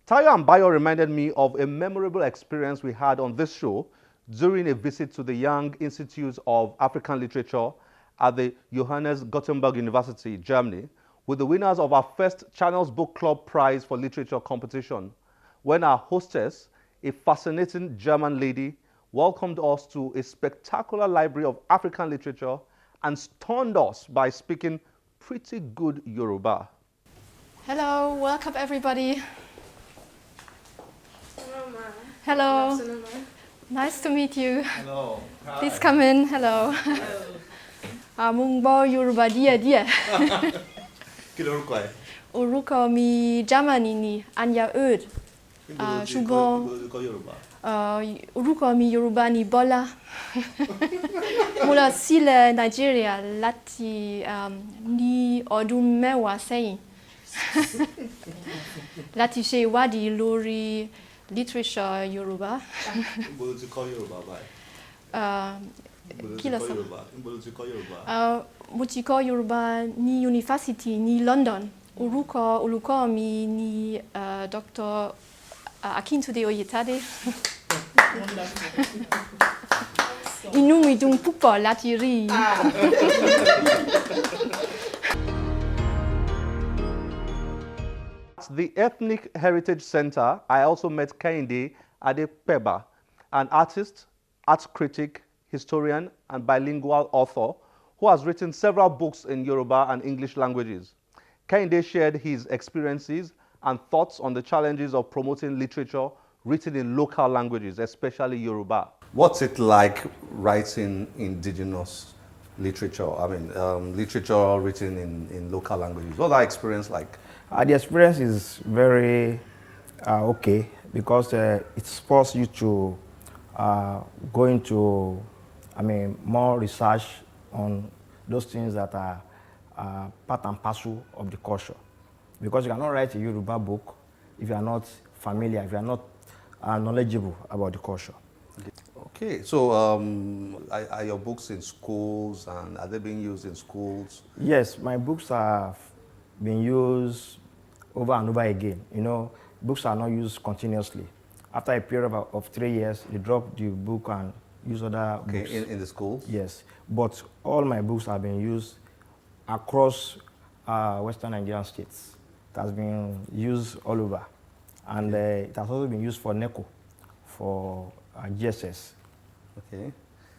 Tayo and Bayo reminded me of a memorable experience we had on this show during a visit to the Young Institute of African Literature at the Johannes Gutenberg University, Germany, with the winners of our first Channels Book Club Prize for Literature competition, when our hostess, a fascinating German lady, welcomed us to a spectacular library of African literature and stunned us by speaking pretty good Yoruba. Hello, welcome everybody. Hello, Ma. Hello, Good afternoon, Ma. nice to meet you. Hello. Please come in. Hello. Mungbo Yoruba dia dia. Kí lorúkọ ẹ? Orúkọ mi Germany ni Anya Eud. Ṣùgbọ́n orúkọ mi Yorùbá ni Bọ́lá. Mo lọ sílẹ̀ Nàìjíríà láti ní ọdún mẹ́wàá sẹ́yìn. Láti ṣe ìwádìí lórí literature Yorùbá. Níbo ló ti kọ́ Yorùbá báyìí? Kí ló sọ? Níbo ló ti kọ́ Yorùbá? Mo ti kọ́ Yorùbá ní yunifásitì ní London. Orúkọ olùkọ́ mi ni Dr. Akíntúndé Oyètádé. Inú mi dùn púpọ̀ láti rí i. At the Ethnic Heritage Center, I also met Kehinde Adepeba, an artist, art critic, historian, and bilingual author who has written several books in Yoruba and English languages. Kehinde shared his experiences and thoughts on the challenges of promoting literature written in local languages, especially Yoruba. What's it like writing indigenous literature? I mean, literature written in local languages. What's that experience like? The experience is very okay because it spurs you to go into, more research on those things that are part and parcel of the culture. Because you cannot write a Yoruba book if you are not familiar, if you are not knowledgeable about the culture. Okay, so are your books in schools and are they being used in schools? Yes, my books have been used over and over again. You know, books are not used continuously. After a period of 3 years, you drop the book and use other books. In the schools? Yes, but all my books have been used across Western Nigerian states. It has been used all over. And it has also been used for NECO, for GSS. Okay.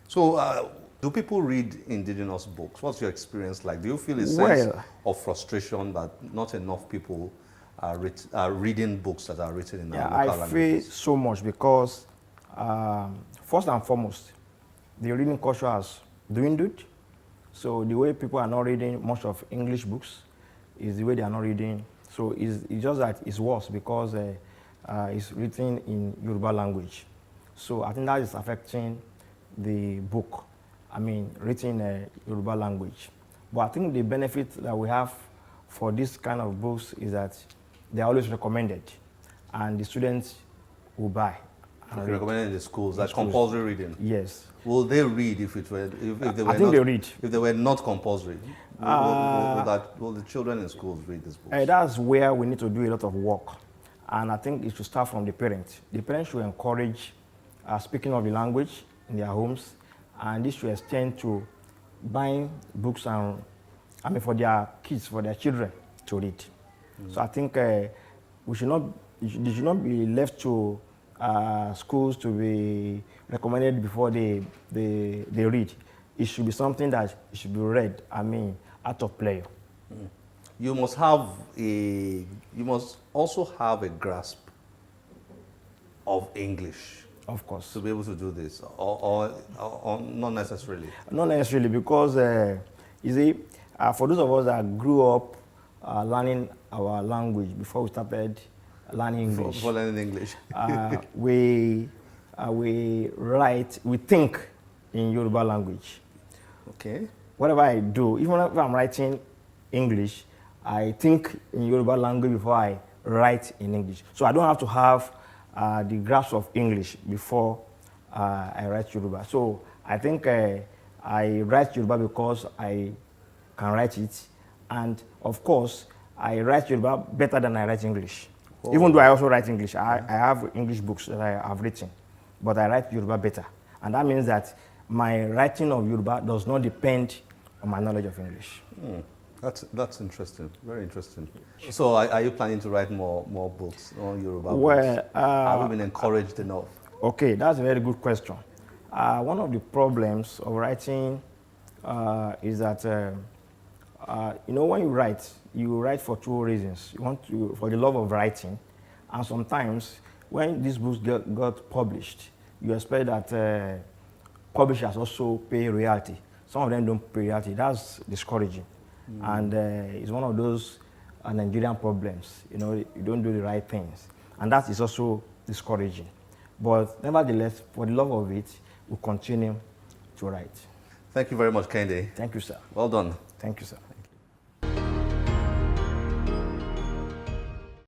So do people read indigenous books? What's your experience like? Do you feel a sense of frustration that not enough people are reading books that are written in our local languages? I feel so much because, first and foremost, the reading culture has dwindled. So the way people are not reading much of English books is the way they are not reading. So it's just that it's worse because it's written in Yoruba language. So I think that is affecting the book. Written in Yoruba language. But I think the benefit that we have for this kind of books is that they are always recommended, and the students will buy. Recommended in the schools, like compulsory reading? Yes. Will they read if they were I think they read. If they were not compulsory, will the children in schools read this book? That's where we need to do a lot of work. And I think it should start from the parents. The parents should encourage speaking of the language in their homes, and this should extend to buying books and for their kids, for their children to read. So I think they should not be left to schools to be recommended before they read. It should be something that should be read, out of play. You must also have a grasp of English. Of course. To be able to do this, or not necessarily? Not necessarily, because you see, for those of us that grew up learning our language before we started learning English. Before learning English. We think in Yoruba language. Okay. Whatever I do, even if I'm writing English, I think in Yoruba language before I write in English. So I don't have to have the grasp of English before I write Yoruba. So I think I write Yoruba because I can write it. And of course, I write Yoruba better than I write English. Even though I also write English, I have English books that I have written, but I write Yoruba better. And that means that my writing of Yoruba does not depend on my knowledge of English. That's interesting, very interesting. So are you planning to write more books on Yoruba Well, books? Have you been encouraged enough? Okay, that's a very good question. One of the problems of writing is that, you know, when you write for two reasons. You want to, for the love of writing, and sometimes when these books got published, you expect that publishers also pay royalty. Some of them don't pay royalty. That's discouraging. And it's one of those Nigerian problems. You know, you don't do the right things. And that is also discouraging. But nevertheless, for the love of it, we'll continue to write. Thank you very much, Kehinde. Thank you, sir. Well done. Thank you, sir.